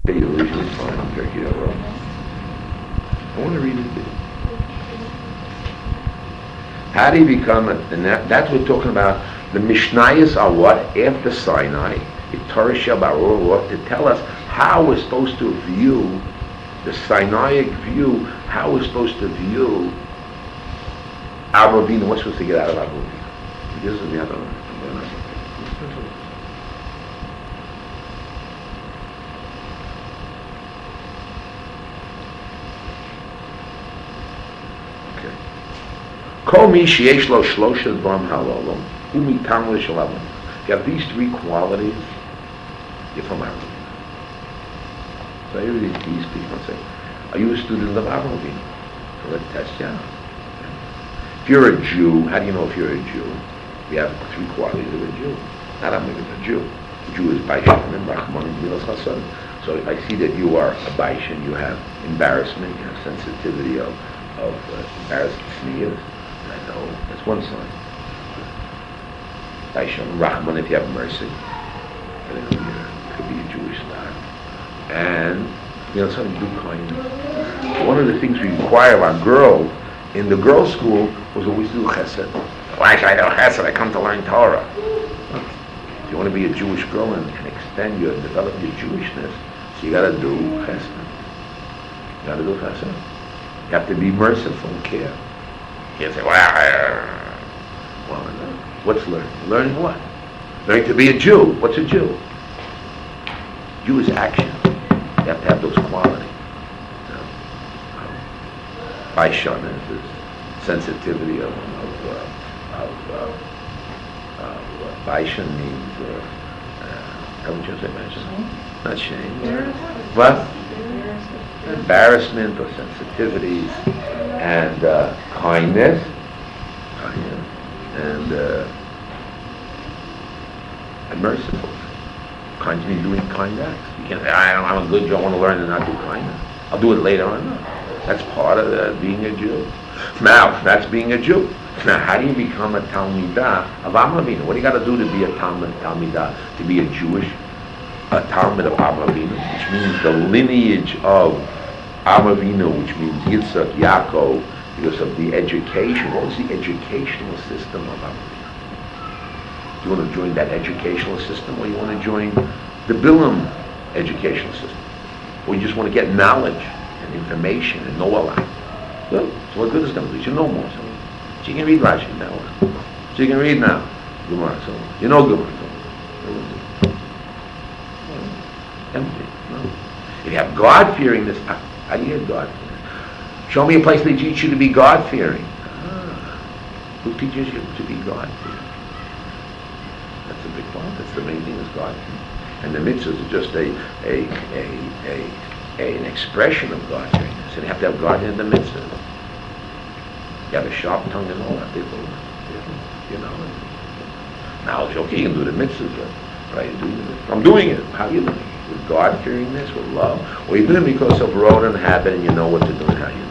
Usually fine, Turkey overall. I want to read it. How do you become and that's what we're talking about. The Mishnayos are what? After Sinai, the Torah Shabbat, what to tell us how we're supposed to view the Sinaitic view, how we're supposed to view Avraham Avinu, what's supposed to get out of Avraham Avinu. This is the other one. Kol mi sheyesh lo shlosha dvarim halalu hu mitam l'shalavim. If you have these three qualities, you're from Avraham Avinu. So every these people say, "Are you a student of Avraham Avinu?" So let's test you out. If you're a Jew, how do you know if you're a Jew? We have three qualities of a Jew. Not I'm a Jew. A Jew is Baishan and Rahman and Milas Chassan. So I see that you are a Baishan. You have embarrassment. You have sensitivity of embarrassment sneers. I know that's one sign. Baishan Rahman, if you have mercy, I don't know, you could be a Jewish lad. And something do kindness. One of the things we require of our girls in the girls' school was always do chesed. Why should I do chesed? I come to learn Torah. Look, if you want to be a Jewish girl and extend your, develop your Jewishness, so you got to do chesed. You got to do chesed. You have to be merciful and care. You can't say, well, what's learning? Learning what? Learning to be a Jew. What's a Jew? Jew is action. You have to have those qualities. Baishan is this sensitivity of Baishan means, how would you say Baishan? Not shame. What? Embarrassment or sensitivities and kindness. And merciful. Continue doing kind acts. You can't say, I'm a good Jew, I want to learn and not do kindness. I'll do it later on. No. That's part of being a Jew. Now, that's being a Jew. Now, how do you become a Talmidah of Avraham Avinu? What do you got to do to be a Talmidah, to be a Jewish, a Talmid of Avraham Avinu, which means the lineage of Avraham Avinu, which means Yitzhak, Yaakov, because of the education. What was the educational system of Avraham Avinu? Do you want to join that educational system, or you want to join the Bilam educational system? Or you just want to get knowledge and information and know a lot? Well, so what good is going to do? You should know more. So you can read Rashi now. So you can read now. Gemara. So you know Gemara. So empty. No. If you have God-fearingness, how do you get God-fearing? Show me a place that teaches you to be God-fearing. Who teaches you to be God-fearing? That's a big part. That's the main thing is God-fearing. And the mitzvahs are just an expression of God-fearingness. And you have to have God in the mitzvah. You have a sharp tongue and all that. Now, it's okay, you can do the mitzvahs, right? I'm doing it. How are you doing it? With God-fearingness, with love? Or you're doing it because of rote and habit and you know what to do and how you do it.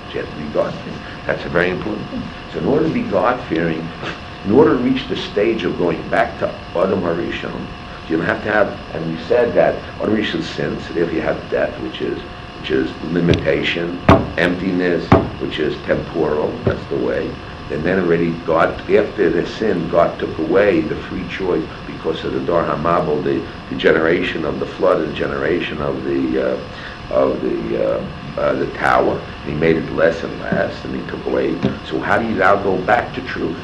So you have to be God-fearing. That's a very important thing. So in order to be God-fearing, in order to reach the stage of going back to Adam HaRishon, you don't have to have, and we said that Adam HaRishon sin, so if you have death, which is limitation, emptiness, which is temporal, that's the way. And then already God, after the sin, God took away the free choice because of the Dor HaMabel, the generation of the flood, the generation of the tower. And he made it less and less, and he took away. So how do you now go back to truth?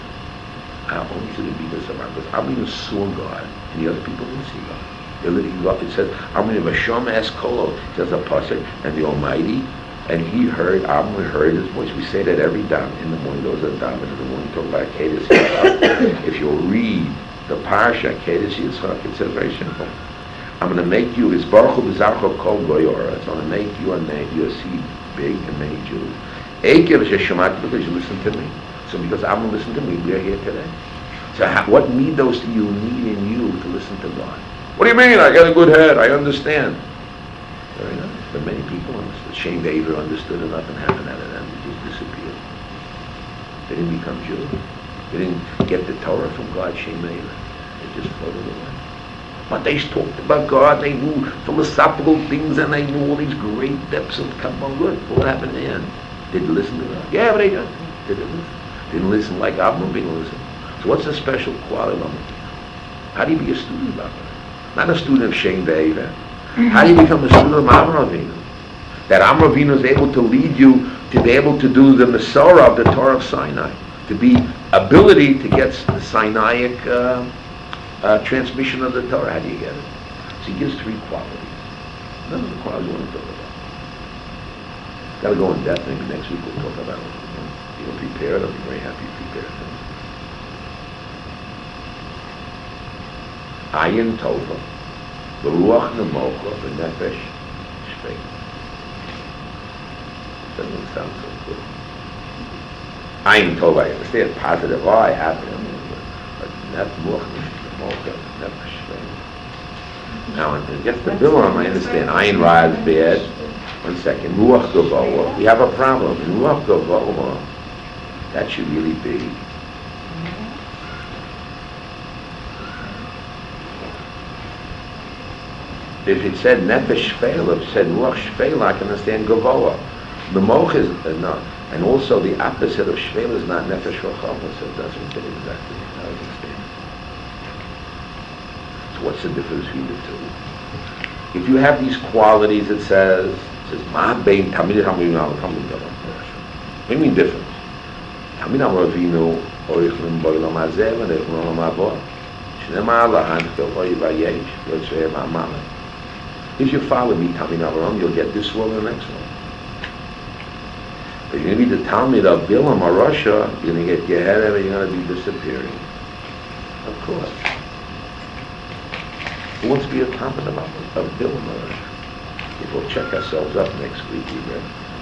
Only to the biggest of our, because Avinu saw God, and the other people didn't see God. They're living God. It says, Avinu Vashom Eskolo, says a pasuk, and the Almighty, and he heard, Avinu heard his voice. We say that every dam in the morning. Those are dam in the morning. Talk about Kedes Yitzchak. If you'll read the parsha Kedes Yitzchak, it says very simple. I'm going to make you his Baruch Hu B'Zarcho Kol Goyora. It's going to make your seed big and many Jews. Ekev Sheshamat, because you listen to me. So because I'm going to listen to me, we're here today. So what midos do you need in you to listen to God? What do you mean? I got a good head. I understand. Very nice. But many people understood. Shem Beaver understood and nothing happened out of them. They just disappeared. They didn't become Jews. They didn't get the Torah from God, Shem Beaver. It just floated away. But they talked about God, they knew philosophical things, and they knew all these great depths of Kabbalah. Good. What happened in the end? Did you listen to God? Yeah, but they didn't. Didn't listen like Avram being listened. So what's the special quality of it? How do you be a student of Avram? Not a student of Shem Be'eva. How do you become a student of Avram Avinu? That Avram Avinu is able to lead you to be able to do the Masorah of the Torah of Sinai, to be ability to get the Sinaic transmission of the Torah. How do you get it? So he gives three qualities. None of the qualities we want to talk about. Got to go in depth. Maybe next week we'll talk about it. You'll prepare it. I'll be very happy you prepared it. Ayin Tova, Beruach Nemocha, Benefesh Shvei. Doesn't sound so good. Ayin Tova, I understand. Positive eye, happy. But Nemocha, Benefesh Shvei. Now, when it gets to Bilam, I understand. Ayin Ra is bad. 1 second. Ruach Gavoa. We have a problem. Ruach Gavoa, that should really be. If it said Nefesh Shveila, if it said Ruach Shveila, I can understand Gavoa. The Moch is not. And also the opposite of Shveila is not Nefesh Rachava, so it doesn't fit exactly. I understand. So what's the difference between the two? If you have these qualities, it says, Ma bein Tamid HaMinal Tamid Davam. What do you mean difference? Tamid HaMavinu Oichlim Boilam Hazev and Oichlim Olam Haba. Shnema Lahan Chelvoi Vayesh Yotzei Ma'amale. If you follow me, Tamid HaMavinu, you'll get this one and the next one. But you're going to be the Talmud of Bilam or Russia, you're going to get your head and you're going to be disappearing. Of course. Who wants to be a Talmud of Bilam or Russia? We'll check ourselves up next week.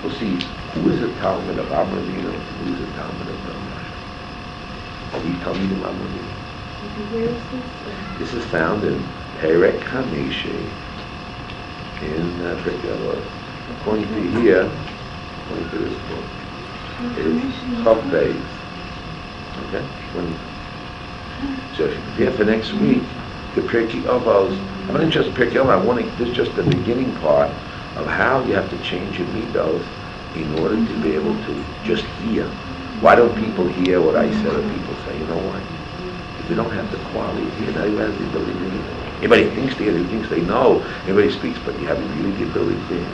We'll see who is the Talmud of Avram Avinu and who is the Talmud of Bilam. Are we Talmud of Avram Avinu? Where is this? This is found in Perek Hamishi in Perek. According to here, according to this book, is Chav Beis. Okay? So if you prepare for next week, the Pirkei Avos, I'm not interested in Pirkei Avos, this is just the beginning part of how you have to change your midos in order to be able to just hear. Why don't people hear what I said or people say, you know why? If you don't have the quality of hear, everybody has the ability to hear. Everybody thinks they hear, everybody thinks they know, everybody speaks, but you haven't really the ability to hear.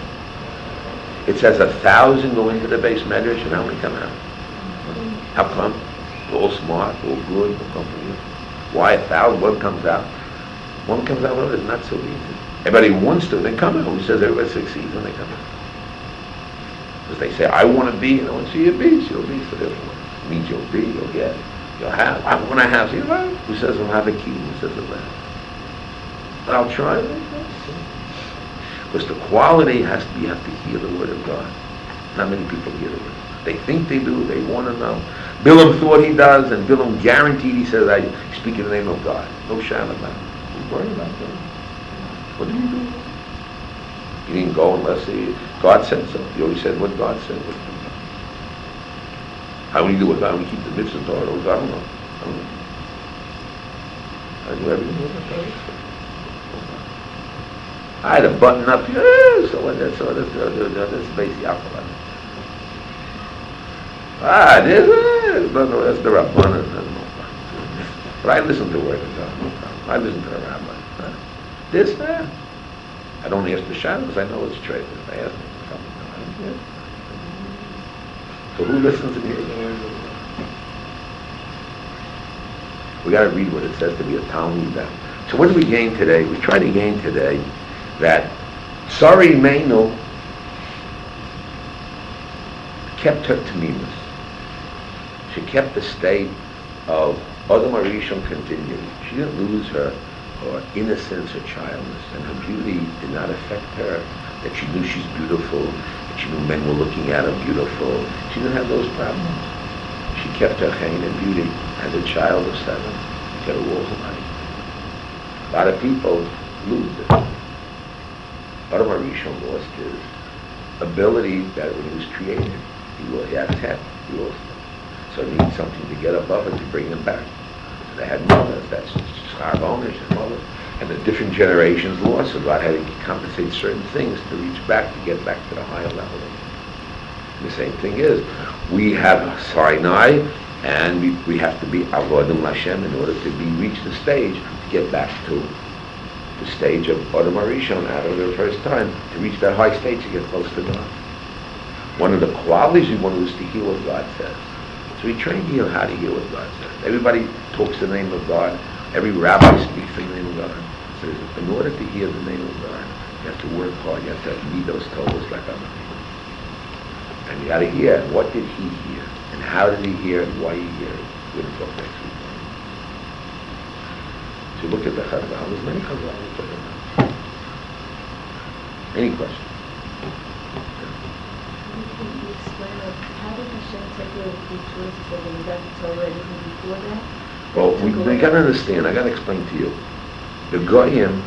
It says 1,000 go into the base medrash and how many come out? How come? They're all smart, all good, they'll come from you. Why 1,000? One comes out. One comes out, well, it's not so easy. Everybody wants to, they come out. Who says everybody succeeds when they come out? Because they say, I want to be, and I want to see you be, so you'll be, so therefore. It means you'll be, you'll get it. You'll have, I want to have, so you'll have. Who says I'll have a key? Who says I'll have? I'll try. Because the quality has to be, you have to hear the word of God. Not many people hear the word. They think they do, they want to know. Bilam thought he does, and Bilam guaranteed he says, I speak in the name of God. No shame about it. Worry about that. What did you do? You didn't go unless God said so. You always said what God said. How do you do what God? We keep the mitzvah and Torah. I don't know. I do everything what God said. I had a button up here, so that's basically alcohol. That's the Rabbanan. But I listen to the word of God. No problem. I listen to the Rabbi. This, that. I don't ask the shadows. I know it's true. If I ask them, I don't. So who listens to the word of God? We got to read what it says to be a Talmud down. So what do we gain today? We try to gain today that Sari Meinu kept her tamimus. She kept the state of Adam Arishon continued. She didn't lose her innocence or childness, and her beauty did not affect her. That she knew she's beautiful, that she knew men were looking at her beautiful. She didn't have those problems. She kept her chayin and beauty as a child of 7. She had a walls of life. A lot of people lose it. Adam Arishon lost his ability that when he was created, he had 10. He lost it. So he needs something to get above it to bring him back. So they had mothers, that's Schar Onish and mothers. And the different generations lost, so God had to compensate certain things to reach back, to get back to the higher level. And the same thing is, we have Sinai, and we have to be Avodim Hashem in order to reach the stage, to get back to the stage of Adam Arishon, Adam the first time, to reach that high stage to get close to God. One of the qualities we want is to hear what God says. So we train to hear how to hear what God says. Everybody talks the name of God. Every rabbi speaks the name of God. So in order to hear the name of God, you have to work hard. You have to read those Torahs like other people. And you got to hear, what did he hear? And how did he hear it? Why he hear it? We're going to talk next week. So look at the Chazal. There's many Chazal we're talking about. Any questions? Can you explain, how did Hashem take away the choices that he got the Torah even before that? Well, we got to understand, I got to explain to you. The Goyim,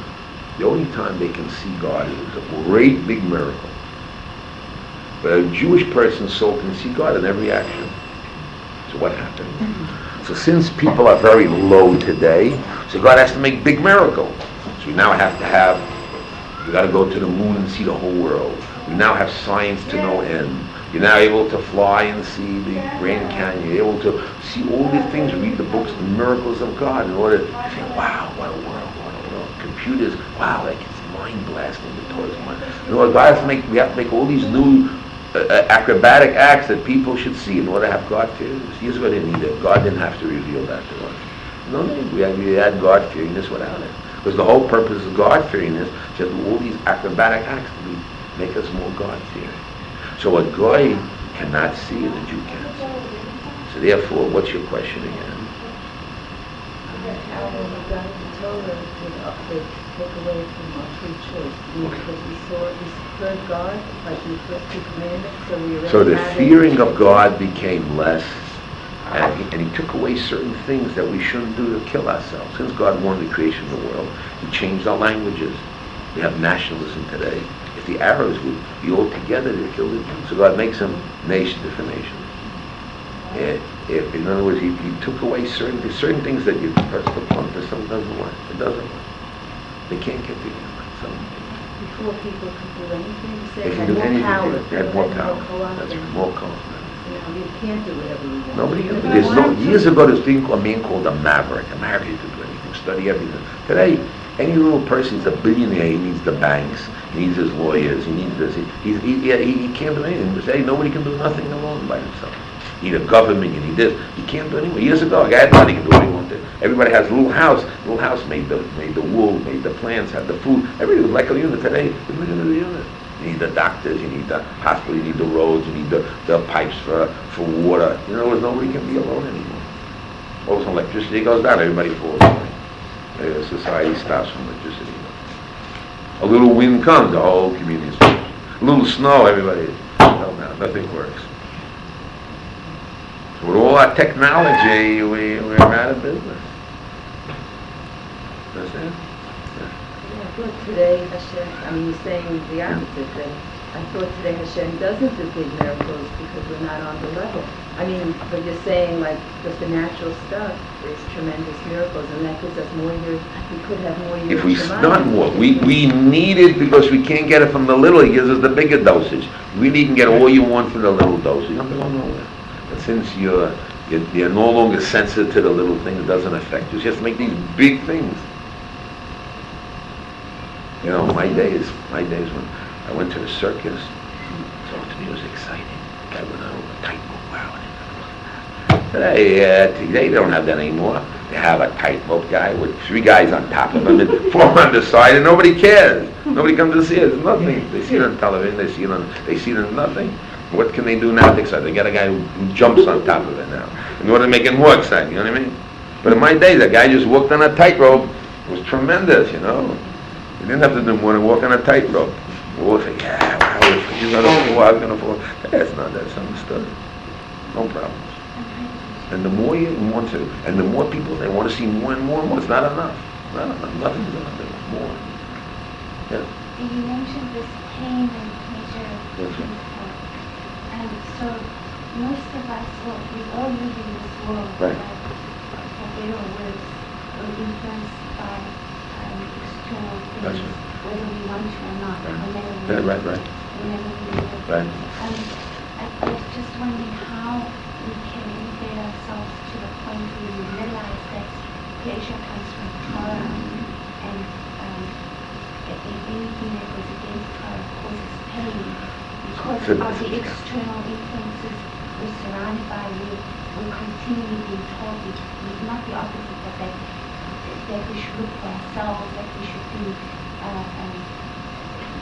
the only time they can see God is a great big miracle. But a Jewish person's soul can see God in every action. So what happened? So since people are very low today, so God has to make big miracles. So we now have to have, we got to go to the moon and see the whole world. We now have science to no end. You're now able to fly and see the Grand Canyon. You're able to see all these things, read the books, the miracles of God, in order to say, wow, what a world, what a world. Computers, wow, like it's mind blasting. The toys, mind. You know, God has to make, we have to make all these new acrobatic acts that people should see in order to have God fear. Years ago they didn't need it. God didn't have to reveal that to us. No need. We had God fearingness without it. Because the whole purpose of God fearingness is to do all these acrobatic acts to make us more God fearing. So what Goy cannot see, the Jew can't see. So therefore, what's your question again? How when we got the Torah, did take away from our free choice? Because we heard God, like the first two commandments, so we already So the had fearing of God became less, and he took away certain things that we shouldn't do to kill ourselves. Since God wanted the creation of the world, he changed our languages. We have nationalism today. If the Arabs would be all together, they'd kill it. So God makes them different nations. In other words, he took away certain things that you press the button, but some doesn't work. It doesn't work. They can't get together. Before people could do anything, They they can had do more anything. power. They had more power. That's more power. Now you can't do whatever you want. Nobody can. Years ago, there's a man called a maverick. A maverick could do anything, study everything. Today, any little person is a billionaire. He needs the banks. He needs his lawyers. He needs this. He can't do anything. Today, nobody can do nothing alone by himself. You need a government. You need this. You can't do anything. Years ago, a guy had money, he could do what he wanted. Everybody has a little house. Little house made the wool, made the plants, had the food. Everything was like a unit. Today, it's not a unit. You need the doctors. You need the hospital. You need the roads. You need the pipes for water. You know, nobody can be alone anymore. All of a sudden, electricity goes down. Everybody falls away. Society stops from electricity. A little wind comes, the whole community stops. A little snow, everybody. No, nothing works. So with all our technology, we're out of business. Understand? Yeah, I thought today Hashem, you're saying the opposite, that I thought today Hashem doesn't do big miracles because we're not on the level. But you're saying like with the natural stuff, there's tremendous miracles, and that gives us more years. We could have more years. If we not more, we need it because we can't get it from the little. He gives us the bigger dosage. You really can get all you want from the little dosage. You're not going nowhere. But since you're no longer sensitive to the little things, it doesn't affect you. You have to make these big things. You know, my days when I went to the circus, so to me it was exciting. I went on a tightrope. Wow. Today they don't have that anymore. They have a tightrope guy with 3 guys on top of him and 4 on the side, and nobody cares. Nobody comes to see it. It's nothing. They see it on television. They see it on nothing. What can they do now? They got a guy who jumps on top of it now in order to make it more exciting. You know what I mean? But in my days, a guy just walked on a tightrope. It was tremendous. You know, you didn't have to do more than walk on a tightrope. We'll say, yeah, wow, he's gonna fall. I'm gonna fall. That's understood. No problems. And the more you want to, and the more people they want to see more and more and more. It's not enough. Nothing's enough. More. Yeah. You mentioned this pain and pleasure. Yes, right. And so most of us, we all live in this world Right. that with influenced by external That's things, right. whether we want to or not. Yeah, right. Whenever we live. Right. I was just wondering how we can elevate ourselves to the point where we realize that pleasure comes from Torah, and anything that goes against Torah causes pain because of the external influences we're surrounded by. We're continually being told not the opposite, but that we should look for ourselves, that we should be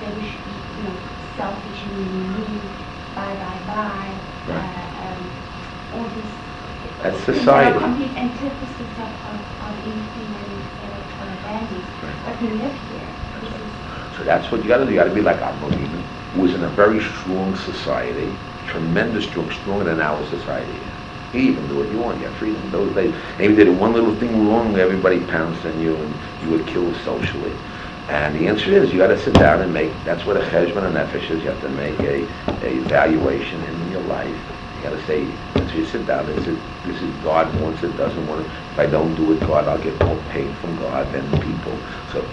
that we should be selfish and me, buy, all this. That's society. Complete antithesis of anything that are Torah values. But we live here. So that's what you got to do. You got to be like Abraham, who was in a very strong society, tremendous strong, stronger than our society is. He even do what you want. You have freedom. Those days, maybe did one little thing wrong, everybody pounced on you, and you were killed socially. And the answer is, you got to sit down and make. That's what a cheshbon and nefesh is. You have to make a evaluation in your life. You got to say, so you sit down. This is God wants it, doesn't want it. If I don't do it, God, I'll get more pain from God than people. So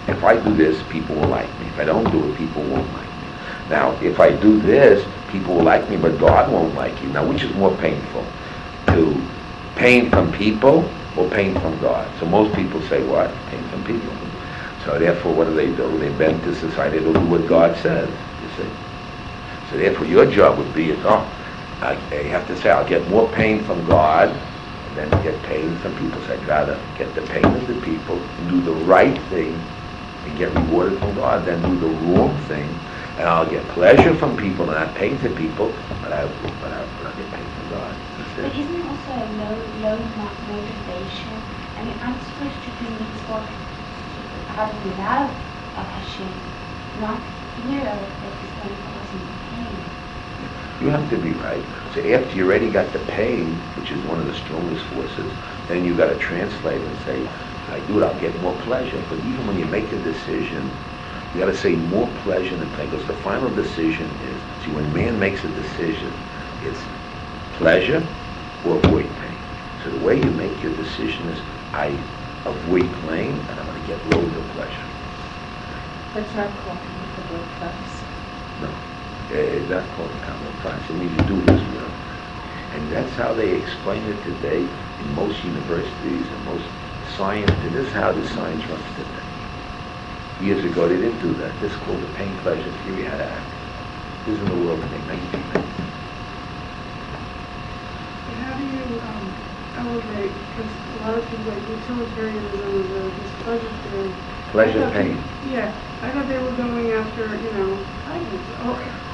if I do this, people will like me. If I don't do it, people won't like me. Now, if I do this, people will like me, but God won't like you. Now, which is more painful? To pain from people or pain from God? So most people say what? Pain from people. So therefore, what do? They bend to society to do what God says, you see. So therefore, your job would be, you have to say, I'll get more pain from God than get pain from people. So I'd rather get the pain of the people and do the right thing and get rewarded from God than do the wrong thing. And I'll get pleasure from people and not pain to people, but I'll get pain from God. But isn't it also a low motivation? I mean, I'm supposed to do mitzvot out of the love of Hashem, not fear that is going to cause me pain. You have to be right. So after you already got the pain, which is one of the strongest forces, then you got to translate and say, if I do it, I'll get more pleasure. But even when you make a decision, you got to say more pleasure than pain, because the final decision is, see, when man makes a decision, it's pleasure or avoid pain. So the way you make your decision is, I avoid pain and I'm going to get loads of pleasure. That's not called the word price. No, that's called a common price. It means you do his will. And that's how they explain it today in most universities and most science. And this is how the science runs today. Years ago, they didn't do that. This is called the pain-pleasure theory, how to act. This is in the world today, 1990. How do you elevate, because a lot of people, like utilitarianism is this pleasure theory. Pleasure, pain. Yeah, I thought they were going after,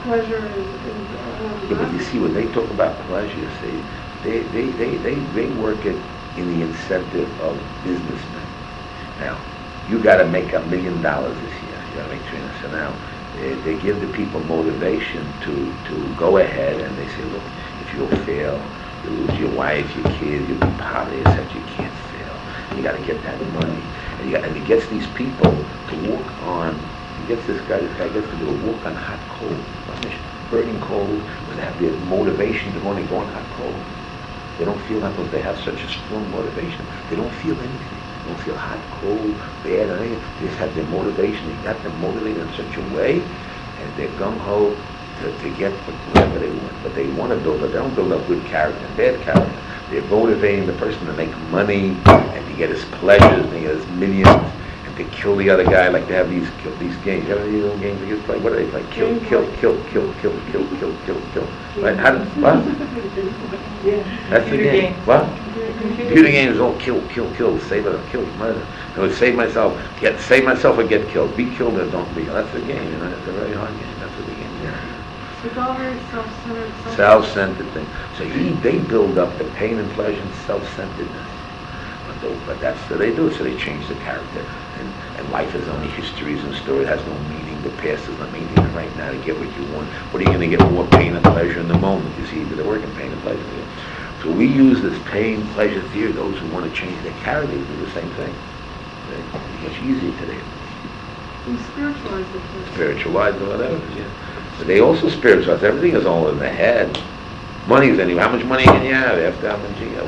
pleasure is Yeah, but you see, when they talk about pleasure, see, they work it in the incentive of businessmen. Now, you got to make $1 million this year. You got to make $300. So now, they give the people motivation to go ahead, and they say, look, if you'll fail, you'll lose your wife, your kids, you'll be poverty, except you can't fail. You got to get that money. And he gets these people to walk on, this guy gets to do a walk on hot coal, burning coal, when they have the motivation to go on hot coal. They don't feel that because they have such a strong motivation. They don't feel anything. They don't feel hot, cold, bad, or anything. They just have their motivation. They got them motivated in such a way, and they're gung-ho to get whatever they want. But they want to build up. They don't build up good character and bad character. They're motivating the person to make money and to get his pleasures and to get his millions and to kill the other guy. Like they have these games. You have these little games they play? What do they play? Kill. Right? What? That's the game. What? Computer games all kill, save it or kill, murder. I would save myself or get killed. Be killed or don't be killed. That's the game, It's a very hard game. That's what the game is. It's all very self-centered. Self-centered thing. So they build up the pain and pleasure and self-centeredness. But that's what they do. So they change the character. And life is only histories and stories. It has no meaning. The past is not meaning right now to get what you want. What are you going to get more pain and pleasure in the moment? You see, they're working pain and pleasure. So we use this pain, pleasure theory. Those who want to change their character do the same thing. It's much easier today. We spiritualize it. Spiritualize or whatever, yeah. But they also spiritualize. Everything is all in the head. Money is anyway. How much money can you have after how much you have?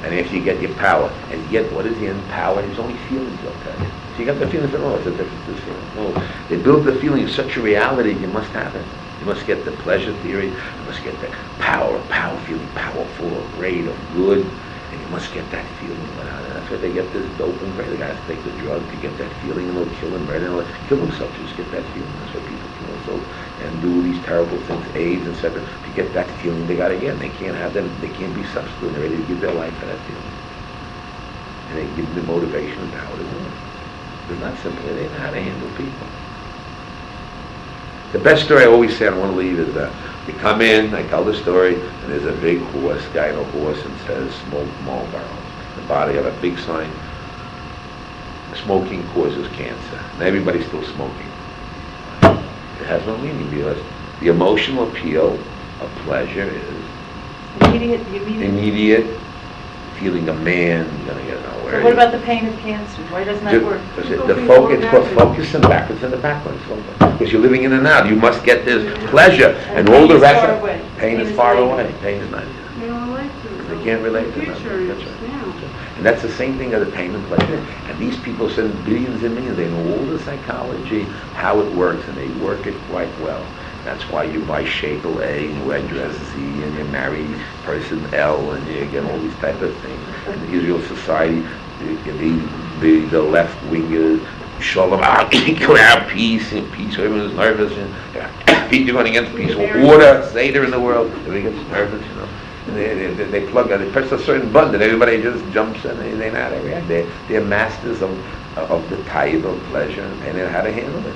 And after you get your power, and yet what is the end power? It's only feelings, they'll tell you. So you got the feelings, oh, it's a difference, this feeling. No, they build the feeling of such a reality, you must have it. You must get the pleasure theory, you must get the power feeling, powerful, or great, or good, and you must get that feeling. That's why they get this dope and great. The guys take the drug to get that feeling, and they'll kill them, right? And they'll kill themselves to just get that feeling. That's why people kill themselves and do these terrible things, AIDS, etc. To get that feeling, they got to get. They can't have them. They can't be substitute. They're ready to give their life for that feeling, and they give them the motivation and power to do it. It's not simple. They know how to handle people. The best story I always say, I don't want to leave, is you come in, I tell the story, and there's a big horse, guy on a horse, and says, smoke Marlboro. The body of a big sign, smoking causes cancer. And everybody's still smoking. It has no meaning, because the emotional appeal of pleasure is immediate feeling of man, you're going to get nowhere. So what about the pain of cancer? Why doesn't that work? It's called focusing backwards and the backwards. Because you're living in the now. You must get this pleasure, and all the rest of pain is far away. Pain is not here. They don't relate to it. They can't relate to it. That's right. And that's the same thing as the pain and pleasure. And these people spend billions and millions. They know all the psychology, how it works, and they work it quite well. That's why you buy Shekel A, and you wear dress Z, and you marry person L, and you get all these type of things. In the Israel society, the left wingers, Shalom, declare peace, everyone's nervous, and you're going against peace, order, Seder in the world, everybody gets nervous, you know. And they plug, they press a certain button, and everybody just jumps in, and they know how to react. They're masters of the type of pleasure, and they know how to handle it.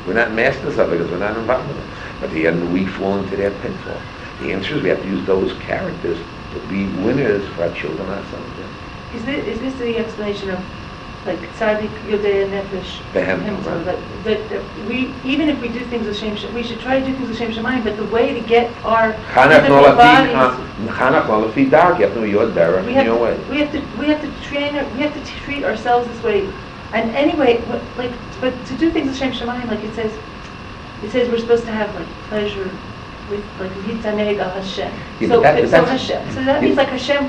We're not masters of it because we're not involved in it. But the end, we fall into their pitfall. The answer is we have to use those characters to be winners for our children ourselves. Yeah. Is this the explanation of, like, Tzadik Yodei Nefesh? That we, even if we do things with Shem, we should try to do things with Shem Shemayim, but the way to get our physical bodies... We have to treat ourselves this way. And anyway, but to do things with Shem Shemayim, like it says we're supposed to have like pleasure with like Hitaneg al Hashem. Yeah, So Hashem. So that means like Hashem.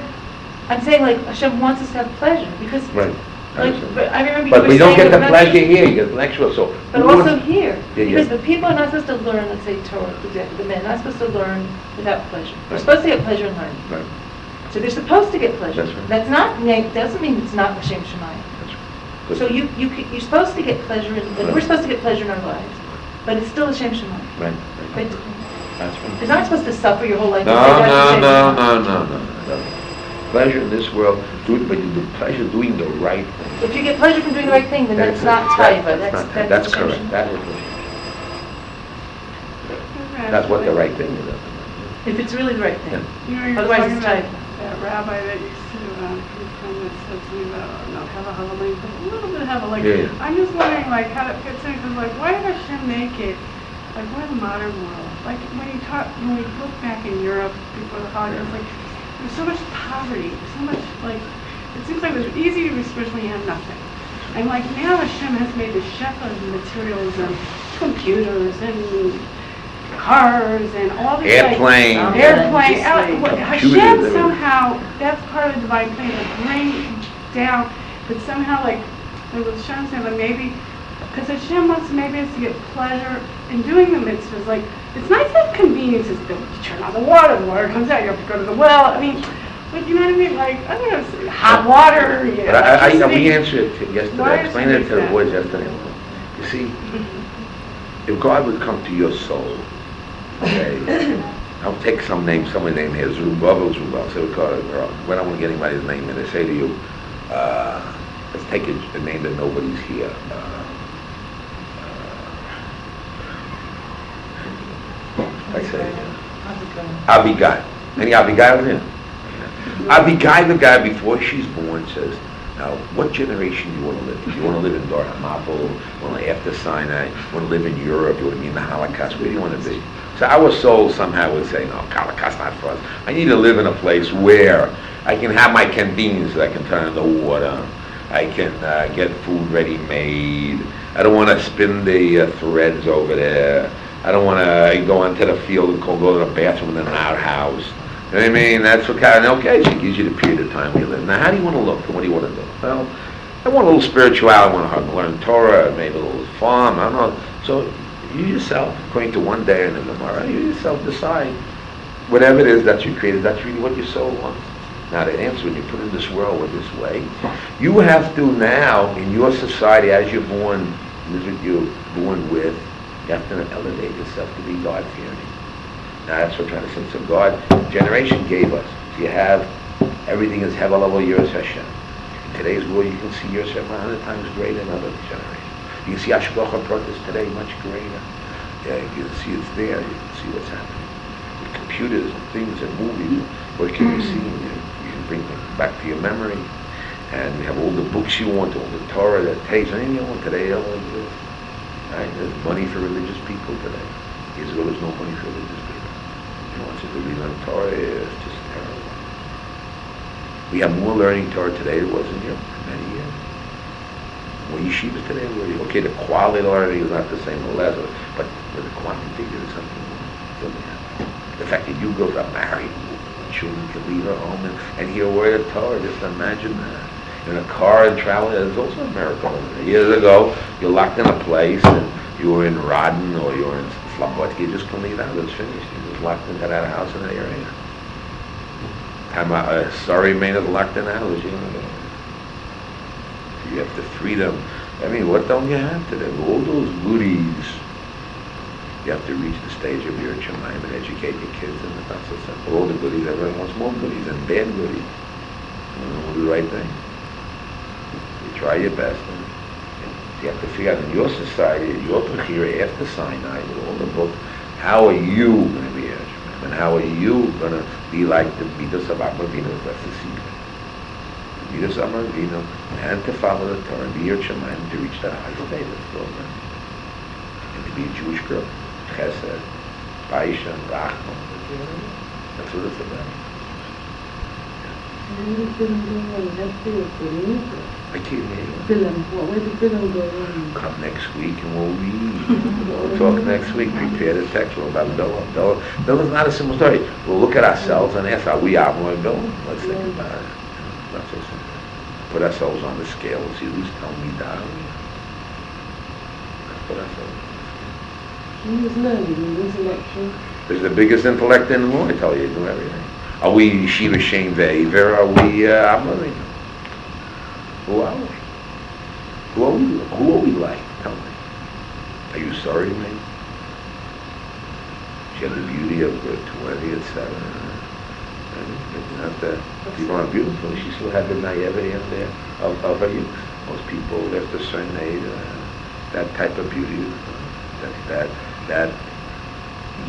I'm saying like Hashem wants us to have pleasure because right. But I remember. But we don't get the pleasure here. You get the lecture so. But also here, because yeah. the people are not supposed to learn. Let's say Torah, for example, the men are not supposed to learn without pleasure. They're supposed to get pleasure in learning. Right. So they're supposed to get pleasure. That's right. That's not doesn't mean it's not Hashem Shemayim. So you're supposed to get pleasure in, like we're supposed to get pleasure in our lives, but it's still a Shem Shemayim. Right. That's right. You're not supposed to suffer your whole life. No. Pleasure in this world, but you do pleasure doing the right thing. If you get pleasure from doing the right thing, then that's not taiva. That's correct. That is that's what the right thing is. If it's really the right thing. Yeah. Otherwise, it's taiva. That rabbi that used to that said to me about have a little bit have a Yeah. I'm just wondering like how it fits in because like why did Hashem make it like we're the modern world like when we look back in Europe before the Holocaust like there's so much poverty so much like it seems like it was easy to be spiritual when you have nothing and like now Hashem has made the shepherd of materials and computers and cars and all these airplanes. Hashem somehow, that's part of the divine plan to bring down, but somehow like what Hashem said, like maybe, because Hashem wants maybe us to get pleasure in doing the mitzvahs. Like it's nice to have conveniences. You turn on the water comes out. You have to go to the well. I mean, but you know what I mean? Like I don't know, hot water. We answered it yesterday. I explained it to the boys yesterday. You see, if God would come to your soul. Okay, I'll take someone name here, Zerubbabel. So we call it, when I want to get anybody's name, and they say to you, let's take a name that nobody's here. I say, Abigail. Any Abigail here? Abigail, the guy before she's born, says, now, what generation do you want to live in? Do you want to live in Dor HaMabul? You want to live after Sinai? You want to live in Europe? You want to be in the Holocaust? Where do you want to be? So our soul somehow would say, no, Holocaust not for us. I need to live in a place where I can have my convenience. I can turn on the water. I can get food ready-made. I don't want to spin the threads over there. I don't want to go onto the field and go to the bathroom in an outhouse. You know what I mean? That's what kind of, okay, she gives you the period of time we live. Now, how do you want to look? What do you want to do? Well, I want a little spirituality. I want to learn Torah, maybe a little farm. I don't know. So you yourself, according to one day in the Gemara, you yourself decide whatever it is that you created, that's really what your soul wants. Now, the answer, when you're put in this world with this way, you have to now, in your society, as you're born, this is what you're born with, you have to elevate yourself to be God-fearing. Now, that's what I'm trying to say. So God, generation gave us. So you have, everything is hevel level Yiras Hashem. In today's world, you can see Yiras Hashem 100 times greater than other generations. You can see Hashgacha Pratis today much greater. Yeah, you can see it's there. You can see what's happening. With computers and things and movies, what can you see? You can bring them back to your memory. And you have all the books you want, all the Torah, that tapes, anything you want today, don't exist. Right? There's money for religious people today. Years ago, there's no money for religious people. You want you to learn Torah, it's just terrible. We have more learning Torah today than it was in Europe for many years. More yeshivas today, okay, the quality of learning is not the same or less, but the quantity is something more. The fact that you girls are married, children can leave her home and hear a word of Torah, just imagine that. In a car and traveling, there's also a miracle. Years ago, you're locked in a place, and you were in Rodden or you were in Slobodka, you just couldn't leave out, it's finished. You just locked into that house in that area. Sorry, man is locked in the house, you know. You have the freedom. I mean, what don't you have today? All those goodies. You have to reach the stage of your Shemayim and educate your kids, and it's not so simple. All the goodies, everyone wants more goodies and bad goodies. You don't do the right thing. You try your best, and you have to figure out in your society, your Bechira after Sinai, with all the books, how are you going to be a Shemayim, and how are you going to be like the Midas of Avinu? That's the secret. Midas of Avinu, and to follow the Torah, be your Shemayim, to reach that high status, and to be a Jewish girl. Chesed, Baisha, Rachman. That's what it's about. I can't hear you. Where's the film going? Come next week and we'll read. We'll talk next week. Prepare the text. We'll about Bill. Bill's not a simple story. We'll look at ourselves and ask, are we Avram Bill? Let's think about it. Not so simple. Put ourselves on the scale and see who's telling me down. Put ourselves. He was learning, he was intellectual. There's the biggest intellect in the world, I tell you, do everything. Are we Yeshiva Shem Ve'aver? Are we Amarim? Who are we? Who are we like? Tell me. Are you sorry, mate? She had the beauty of the 20 at 7. And not that people aren't beautiful, she still had the naivety in there of her youth. Most people, after a certain age, that type of beauty, that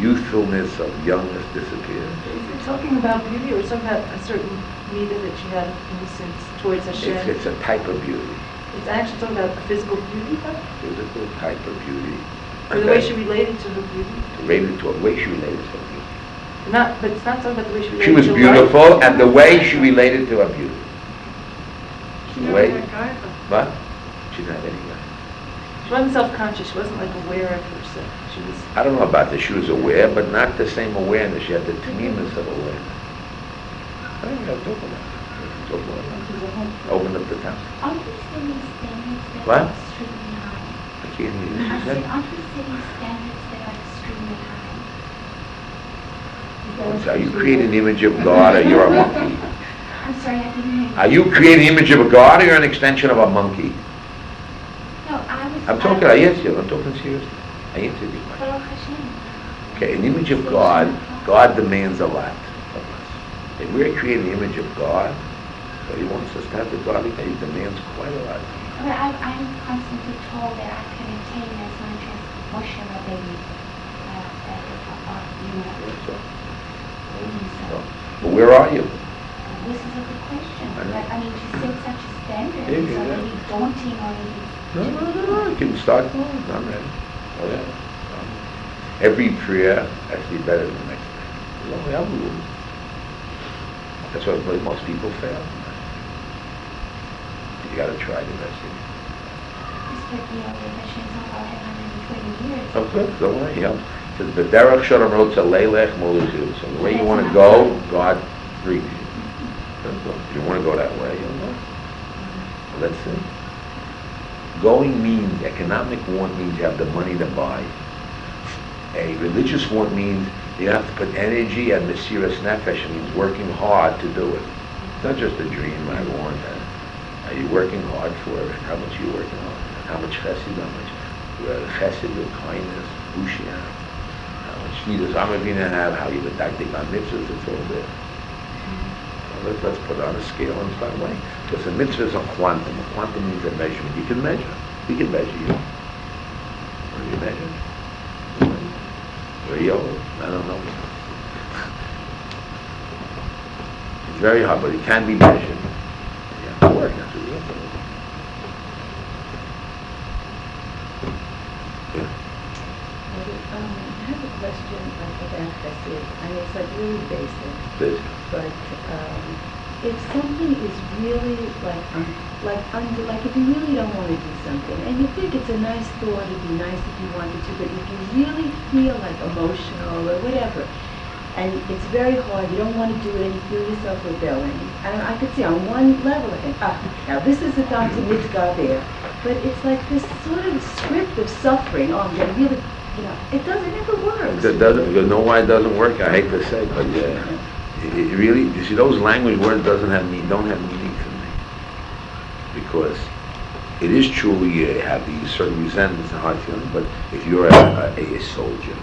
youthfulness of youngness disappears. Is it talking about beauty, or talking about a certain meter that she had innocence towards Hashem? It's a type of beauty. It's actually talking about a physical beauty, though? Physical type of beauty. Or the way she related to her beauty? Related to the way she related to her beauty. But it's not talking about the way she related She was to beautiful, life. and the way she related to her beauty. She The never way, had a guy. what? She didn't have any guy. She wasn't self-conscious. She wasn't like aware of herself. She was. I don't know about this. She was aware, but not the same awareness. She had the tamimus of awareness. I don't know what to talk about. Talk about it. Open up the top. Aren't we setting standards that What? are extremely high? I can't hear you. I She said, said, aren't we setting standards that are extremely high? are you creating an image of God, or you're a monkey? I'm sorry, I didn't hear you. Are you creating an image of a God, or you're an extension of a monkey? No, I was... I'm talking, I answered you. I'm talking seriously. I answered you. Baruch Hashem. Okay, an image of God, God demands a lot from us. If we're creating an image of God, so He wants us to have the godly, He demands quite a lot. But I'm constantly told that I can attain as much as Moshe Rabbeinu. But where are you? This is a good question. I know. But, I mean, to set such a standard Yeah, is yeah. already daunting already. No. You can start. No, I'm ready. Oh, yeah. Every prayer has to be better than the next day. That's why most people fail. You got to try the best you can. This could be over Hashem's not all had 120 years. Of course, don't worry. says, "B'derech shalom rotza leilech molichu." So the way you want to go, God brings you. If you want to go that way, you'll go. Let's see. Going means, economic want means you have the money to buy. A religious want means you have to put energy and mesiras nefesh. It means working hard to do it. It's not just a dream, I want that. Are you working hard for it? How much are you working hard? How much chesed, how much chesed, your kindness, ushia, how much shvidas amavina have, how you medactic on mitzvahs, it's all there. Let's put it on a scale and start weighing. Because a mitzvah is a quantum. A quantum means a measurement. You can measure. We can measure you. What do you measure? Where are you? I don't know. It's very hard, but it can be measured. You have to work. That's what you have to do. Yeah. I have a question about chesed. I mean, it's like really basic. This. But if something is really like if you really don't want to do something, and you think it's a nice thought, it'd be nice if you wanted to, but if you really feel like emotional or whatever, and it's very hard, you don't want to do it, and you feel yourself rebelling, and I could see on one level, I think, now this is a done to mitzvah there, but it's like this sort of script of suffering. Oh, I'm going to really, it doesn't ever work. It doesn't. You know why it doesn't work? I hate to say, but it really. You see, those language words don't have meaning for me, because it is true you have these certain resentments and hard feelings. But if you're a soldier,